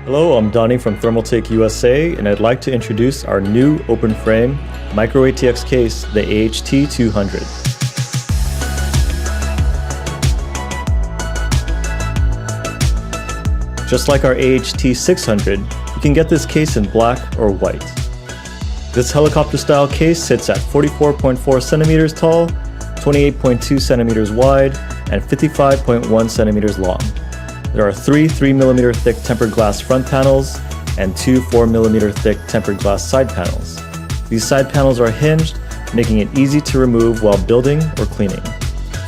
Hello, I'm Donnie from Thermaltake USA, and I'd like to introduce our new open frame micro ATX case, the AH T200. Just like our AH T600, you can get this case in black or white. This helicopter-style case sits at 44.4 centimeters tall, 28.2 centimeters wide, and 55.1 centimeters long. There are three 3mm thick tempered glass front panels and two 4mm thick tempered glass side panels. These side panels are hinged, making it easy to remove while building or cleaning.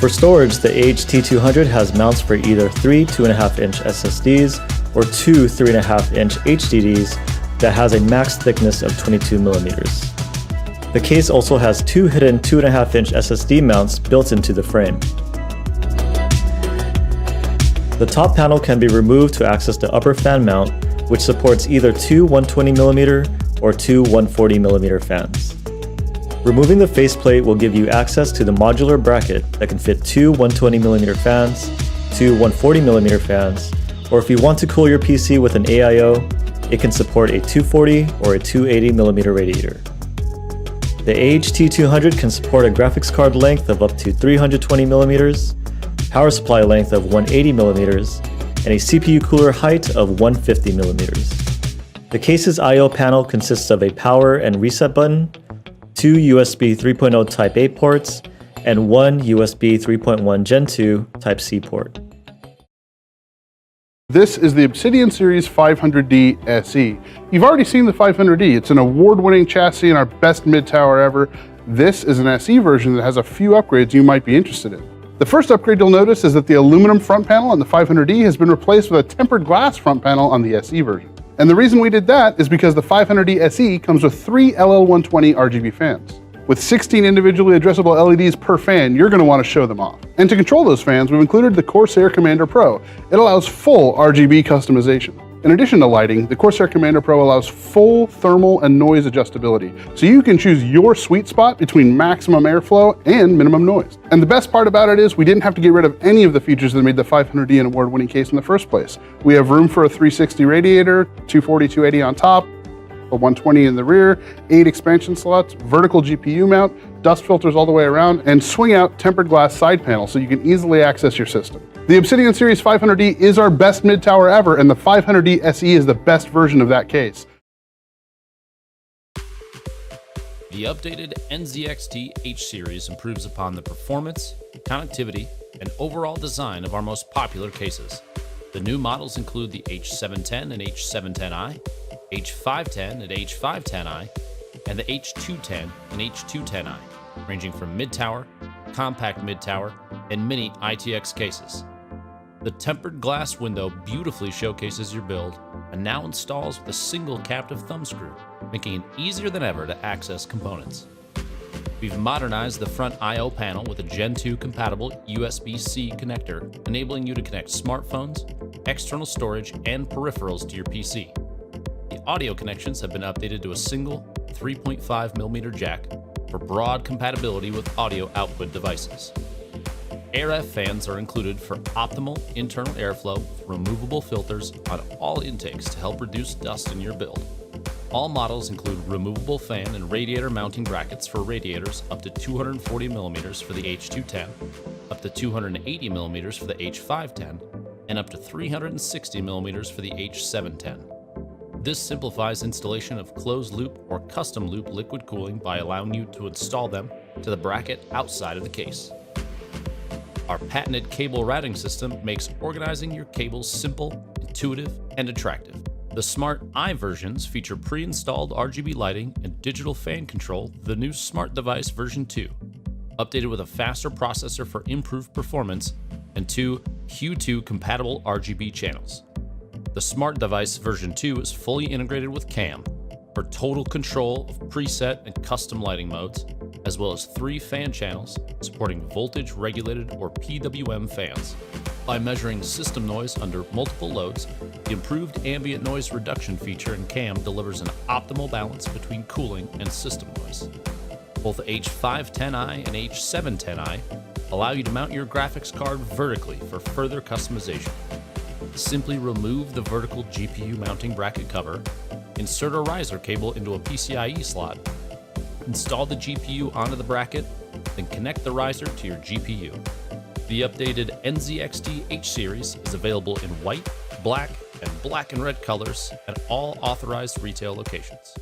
For storage, the AH T200 has mounts for either three 2.5-inch SSDs or two 3.5-inch HDDs that has a max thickness of 22mm. The case also has two hidden 2.5-inch SSD mounts built into the frame. The top panel can be removed to access the upper fan mount, which supports either two 120mm or two 140mm fans. Removing the faceplate will give you access to the modular bracket that can fit two 120mm fans, two 140mm fans, or if you want to cool your PC with an AIO, it can support a 240 or a 280mm radiator. The AH T200 can support a graphics card length of up to 320mm, power supply length of 180mm, and a CPU cooler height of 150mm. The case's I/O panel consists of a power and reset button, two USB 3.0 Type-A ports, and one USB 3.1 Gen 2 Type-C port. This is the Obsidian Series 500D SE. You've already seen the 500D. It's an award-winning chassis and our best mid-tower ever. This is an SE version that has a few upgrades you might be interested in. The first upgrade you'll notice is that the aluminum front panel on the 500D has been replaced with a tempered glass front panel on the SE version. And the reason we did that is because the 500D SE comes with three LL120 RGB fans. With 16 individually addressable LEDs per fan, you're going to want to show them off. And to control those fans, we've included the Corsair Commander Pro. It allows full RGB customization. In addition to lighting, the Corsair Commander Pro allows full thermal and noise adjustability, so you can choose your sweet spot between maximum airflow and minimum noise. And the best part about it is we didn't have to get rid of any of the features that made the 500D an award-winning case in the first place. We have room for a 360 radiator, 240, 280 on top, a 120 in the rear, 8 expansion slots, vertical GPU mount, dust filters all the way around, and swing-out tempered glass side panel so you can easily access your system. The Obsidian Series 500D is our best mid-tower ever, and the 500D SE is the best version of that case. The updated NZXT H series improves upon the performance, connectivity, and overall design of our most popular cases. The new models include the H710 and H710i, H510 and H510i, and the H210 and H210i, ranging from mid-tower, compact mid-tower, and mini ITX cases. The tempered glass window beautifully showcases your build and now installs with a single captive thumb screw, making it easier than ever to access components. We've modernized the front I/O panel with a Gen 2 compatible USB-C connector, enabling you to connect smartphones, external storage, and peripherals to your PC. The audio connections have been updated to a single 3.5mm jack for broad compatibility with audio output devices. AirF fans are included for optimal internal airflow with removable filters on all intakes to help reduce dust in your build. All models include removable fan and radiator mounting brackets for radiators up to 240mm for the H210, up to 280mm for the H510, and up to 360mm for the H710. This simplifies installation of closed-loop or custom-loop liquid cooling by allowing you to install them to the bracket outside of the case. Our patented cable routing system makes organizing your cables simple, intuitive, and attractive. The Smart I versions feature pre-installed RGB lighting and digital fan control, the new Smart Device version 2, updated with a faster processor for improved performance and two Q2 compatible RGB channels. The Smart Device version 2 is fully integrated with CAM for total control of preset and custom lighting modes, as well as 3 fan channels supporting voltage regulated or PWM fans. By measuring system noise under multiple loads, the improved ambient noise reduction feature in CAM delivers an optimal balance between cooling and system noise. Both H510i and H710i allow you to mount your graphics card vertically for further customization. Simply remove the vertical GPU mounting bracket cover, insert a riser cable into a PCIe slot, install the GPU onto the bracket, then connect the riser to your GPU. The updated NZXT H series is available in white, black, and black and red colors at all authorized retail locations.